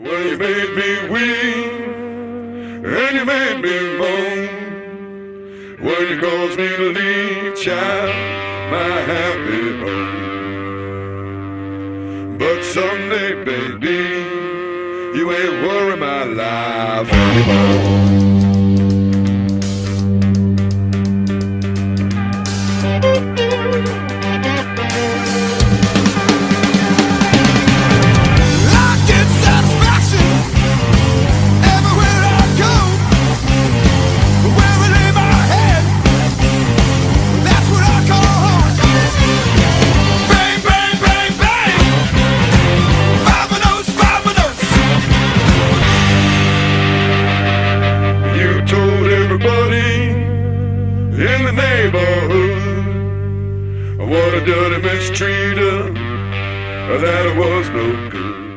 Well, you made me weep, and you made me moan. When you caused me to leave, child, my happy home. But someday, baby, you ain't worry my life anymore. In the neighborhood, what a dirty mistreater, that was no good.